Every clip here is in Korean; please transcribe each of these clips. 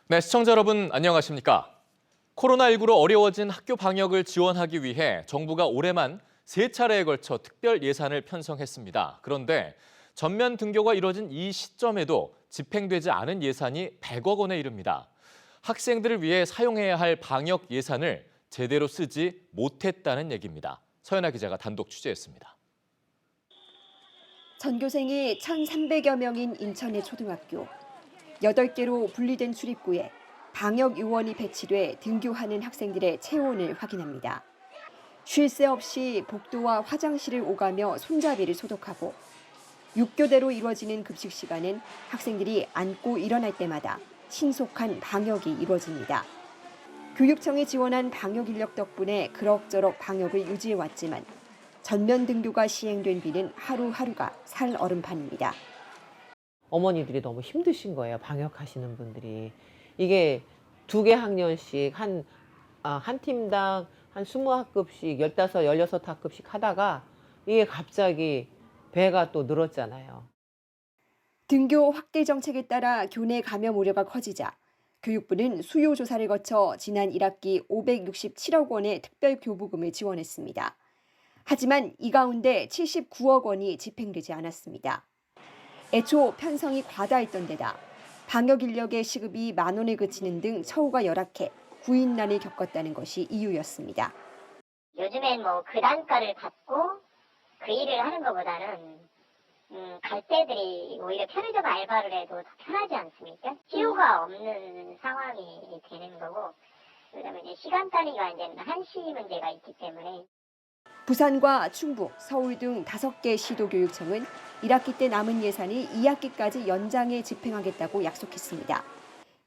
네, 시청자 여러분 안녕하십니까? 코로나19로 어려워진 학교 방역을 지원하기 위해 정부가 올해만 3차례에 걸쳐 특별 예산을 편성했습니다. 그런데 전면 등교가 이뤄진 이 시점에도 집행되지 않은 예산이 100억 원에 이릅니다. 학생들을 위해 사용해야 할 방역 예산을 제대로 쓰지 못했다는 얘기입니다. 서연아 기자가 단독 취재했습니다. 전교생이 1,300여 명인 인천의 초등학교. 8개로 분리된 출입구에 방역 요원이 배치돼 등교하는 학생들의 체온을 확인합니다. 쉴 새 없이 복도와 화장실을 오가며 손잡이를 소독하고 6교대로 이루어지는 급식 시간은 학생들이 앉고 일어날 때마다 신속한 방역이 이루어집니다. 교육청이 지원한 방역 인력 덕분에 그럭저럭 방역을 유지해왔지만 전면 등교가 시행된 뒤는 하루하루가 살얼음판입니다. 어머니들이 너무 힘드신 거예요. 방역하시는 분들이. 이게 2개 학년씩 한 팀당 한 20학급씩, 15, 16학급씩 하다가 이게 갑자기 배가 또 늘었잖아요. 등교 확대 정책에 따라 교내 감염 우려가 커지자 교육부는 수요 조사를 거쳐 지난 1학기 567억 원의 특별 교부금을 지원했습니다. 하지만 이 가운데 79억 원이 집행되지 않았습니다. 애초 편성이 과다했던 데다 방역 인력의 시급이 10,000원에 그치는 등 처우가 열악해 구인난을 겪었다는 것이 이유였습니다. 요즘엔 그 단가를 받고 그 일을 하는 것보다는 갈대들이 오히려 편의점 알바를 해도 더 편하지 않습니까? 필요가 없는 상황이 되는 거고, 그다음에 이제 시간 단위가 이제 한시 문제가 있기 때문에. 부산과 충북, 서울 등 5개 시도교육청은 1학기 때 남은 예산이 2학기까지 연장해 집행하겠다고 약속했습니다.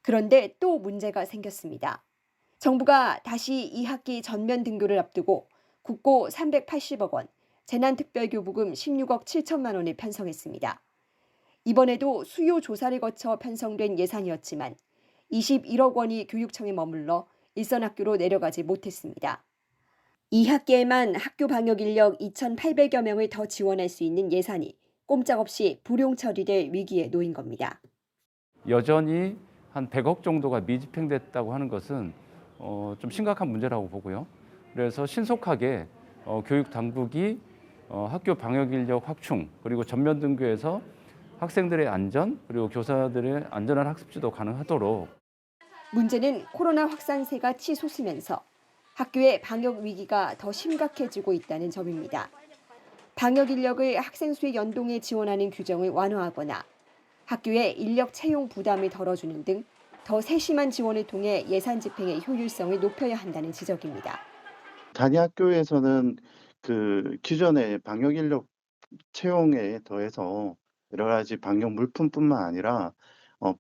그런데 또 문제가 생겼습니다. 정부가 다시 2학기 전면 등교를 앞두고 국고 380억 원, 재난특별교부금 16억 7천만 원을 편성했습니다. 이번에도 수요 조사를 거쳐 편성된 예산이었지만 21억 원이 교육청에 머물러 일선학교로 내려가지 못했습니다. 2학기에만 학교 방역 인력 2,800여 명을 더 지원할 수 있는 예산이 꼼짝없이 불용 처리될 위기에 놓인 겁니다. 여전히 한 100억 정도가 미집행됐다고 하는 것은 좀 심각한 문제라고 보고요. 그래서 신속하게 교육 당국이 학교 방역 인력 확충 그리고 전면 등교에서 학생들의 안전 그리고 교사들의 안전한 학습 지도 가능하도록. 문제는 코로나 확산세가 치솟으면서 학교의 방역 위기가 더 심각해지고 있다는 점입니다. 방역 인력을 학생 수에 연동해 지원하는 규정을 완화하거나 학교의 인력 채용 부담을 덜어주는 등 더 세심한 지원을 통해 예산 집행의 효율성을 높여야 한다는 지적입니다. 단위 학교에서는 그 기존의 방역 인력 채용에 더해서 여러 가지 방역 물품뿐만 아니라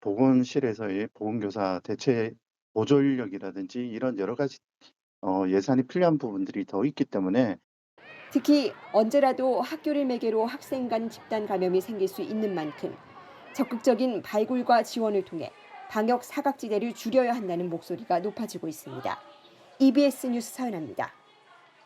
보건실에서의 보건교사 대체 보조 인력이라든지 이런 여러 가지 예산이 필요한 부분들이 더 있기 때문에 특히 언제라도 학교를 매개로 학생 간 집단 감염이 생길 수 있는 만큼 적극적인 발굴과 지원을 통해 방역 사각지대를 줄여야 한다는 목소리가 높아지고 있습니다. EBS 뉴스 서연아입니다.